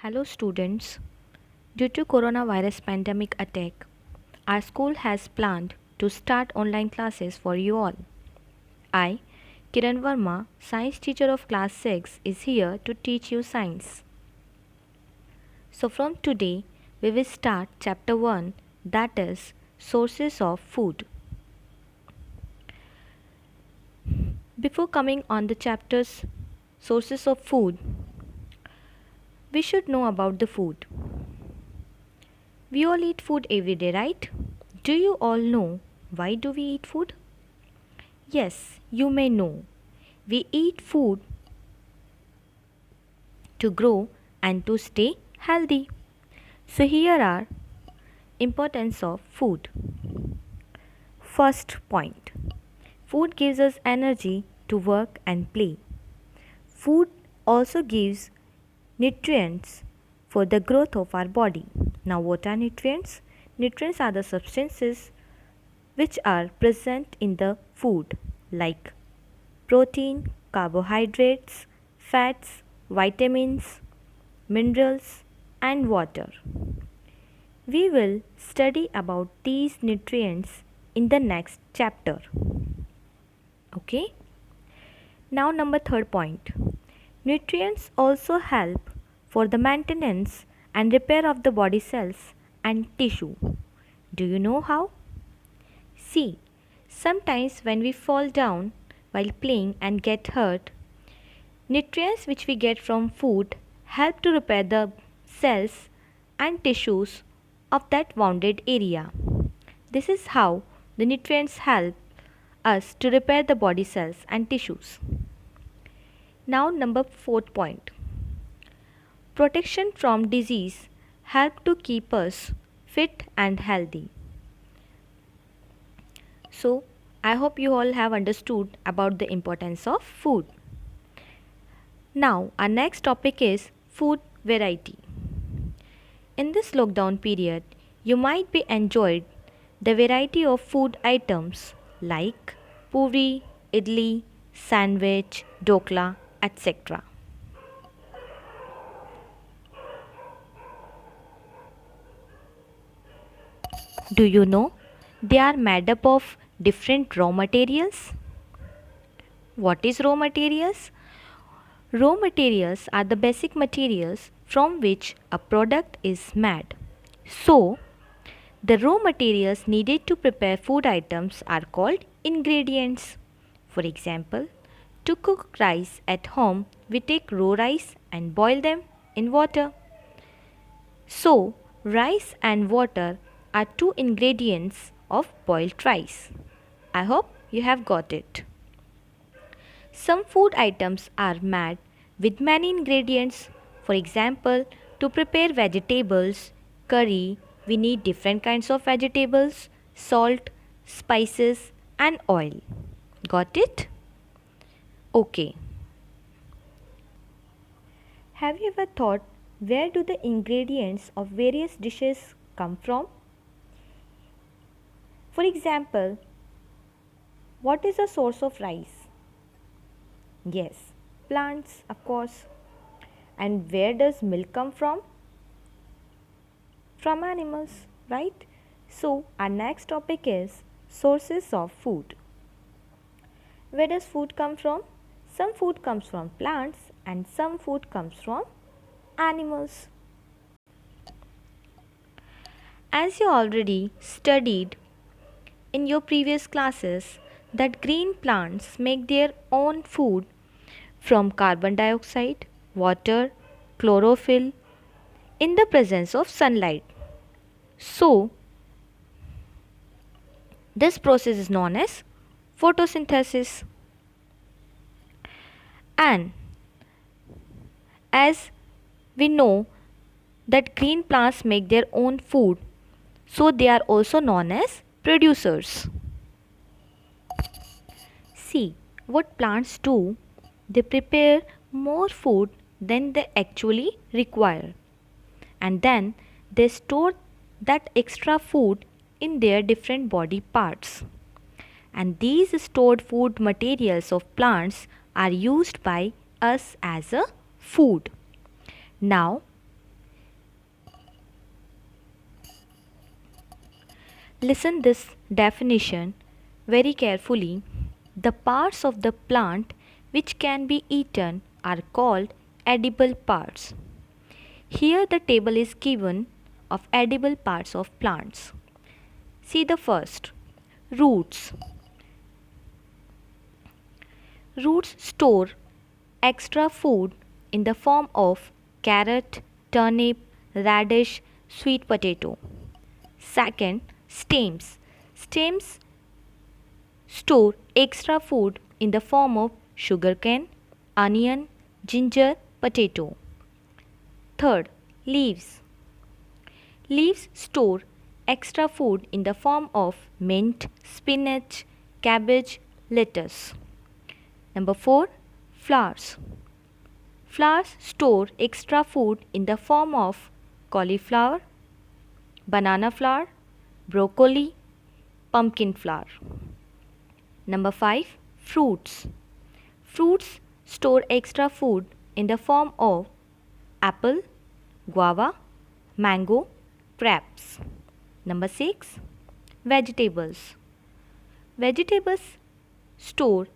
Hello students. Due to coronavirus pandemic attack, our school has planned to start online classes for you all. I, Kiran Verma, science teacher of class 6 is here to teach you science. So from today, we will start chapter 1, that is sources of food. Before coming on the chapters sources of food, we should know about the food. We all eat food every day, right? Do you all know why do we eat food? Yes, you may know. We eat food to grow and to stay healthy. So here are importance of food. First point. Food gives us energy to work and play. Food also gives nutrients for the growth of our body. Now what are nutrients? Nutrients are the substances which are present in the food like protein, carbohydrates, fats, vitamins, minerals and water. We will study about these nutrients in the next chapter. Okay? Now number third point. Nutrients also help for the maintenance and repair of the body cells and tissue. Do you know how? See, sometimes when we fall down while playing and get hurt, nutrients which we get from food help to repair the cells and tissues of that wounded area. This is how the nutrients help us to repair the body cells and tissues. Now number fourth point. Protection from disease help to keep us fit and healthy. So, I hope you all have understood about the importance of food. Now, our next topic is food variety. In this lockdown period, you might be enjoyed the variety of food items like puri, idli, sandwich, dokla, etc. Do you know they are made up of different raw materials? What is raw materials? Raw materials are the basic materials from which a product is made. So, the raw materials needed to prepare food items are called ingredients. For example, to cook rice at home, we take raw rice and boil them in water. So, rice and water are two ingredients of boiled rice. I hope you have got it. Some food items are made with many ingredients. For example, to prepare vegetables, curry, we need different kinds of vegetables, salt, spices and oil. Got it? Okay. Have you ever thought where do the ingredients of various dishes come from? For example, what is the source of rice? Yes, plants, of course. And where does milk come from? From animals, right? So, our next topic is sources of food. Where does food come from? Some food comes from plants and some food comes from animals. As you already studied in your previous classes that green plants make their own food from carbon dioxide, water, chlorophyll in the presence of sunlight. So, this process is known as photosynthesis. And as we know that green plants make their own food, so they are also known as producers. See, what plants do, they prepare more food than they actually require. And then they store that extra food in their different body parts. And these stored food materials of plants are used by us as a food. Now, Listen this definition very carefully. The parts of the plant which can be eaten are called edible parts. Here the table is given of edible parts of plants. See the first, roots. Roots store extra food in the form of carrot, turnip, radish, sweet potato. Second, stems. Stems store extra food in the form of sugarcane, onion, ginger, potato. Third, leaves. Leaves store extra food in the form of mint, spinach, cabbage, lettuce. Number 4, flowers. Flowers store extra food in the form of cauliflower, banana flower, broccoli, pumpkin flower. Number 5, fruits. Fruits store extra food in the form of apple, guava, mango, grapes. Number 6, vegetables. Vegetables store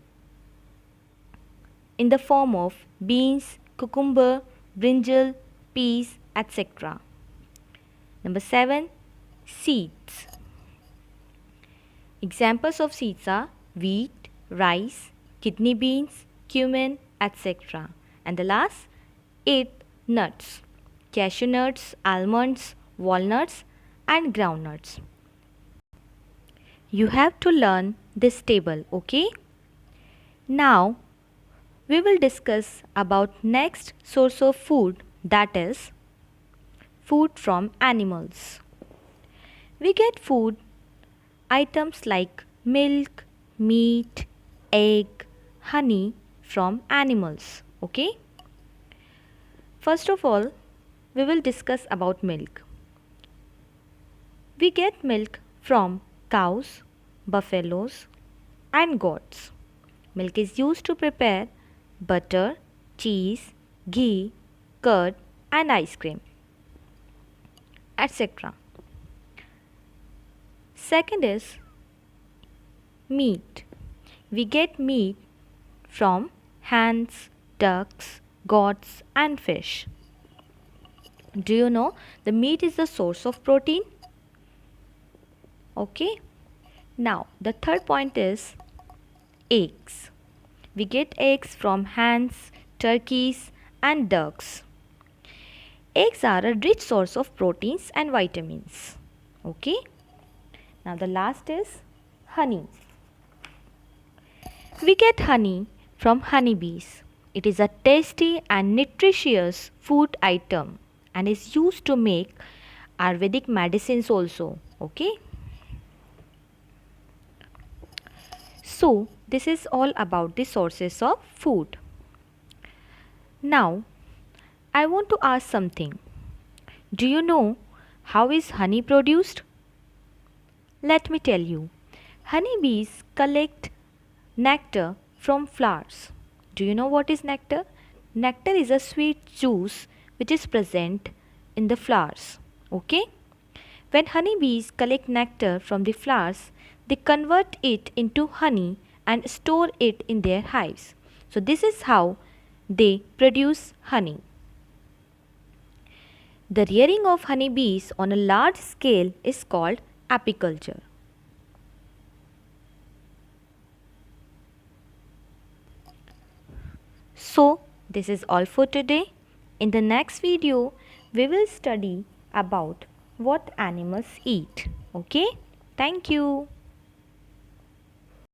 in the form of beans, cucumber, brinjal, peas, etc. Number 7, seeds. Examples of seeds are wheat, rice, kidney beans, cumin, etc. And the last, 8, nuts. Cashew nuts, almonds, walnuts and groundnuts. You have to learn this table, okay? Now we will discuss about next source of food, that is food from animals. We get food items like milk, meat, egg, honey from animals, okay? First of all, we will discuss about milk. We get milk from cows, buffaloes and goats. Milk is used to prepare butter, cheese, ghee, curd and ice cream, etc. Second is meat. We get meat from hens, ducks, goats and fish. Do you know the meat is the source of protein? Okay. Now the third point is eggs. We get eggs from hens, turkeys and ducks. Eggs are a rich source of proteins and vitamins. Okay. Now the last is honey. We get honey from honeybees. It is a tasty and nutritious food item and is used to make Ayurvedic medicines also. Okay. So this is all about the sources of food. Now I want to ask something. Do you know how is honey produced? Let me tell you. Honeybees collect nectar from flowers. Do you know what is nectar? Nectar is a sweet juice which is present in the flowers. Okay? When honeybees collect nectar from the flowers, they convert it into honey and store it in their hives. So this is how they produce honey. The rearing of honeybees on a large scale is called apiculture. So this is all for today. In the next video, we will study about what animals eat. Okay? Thank you.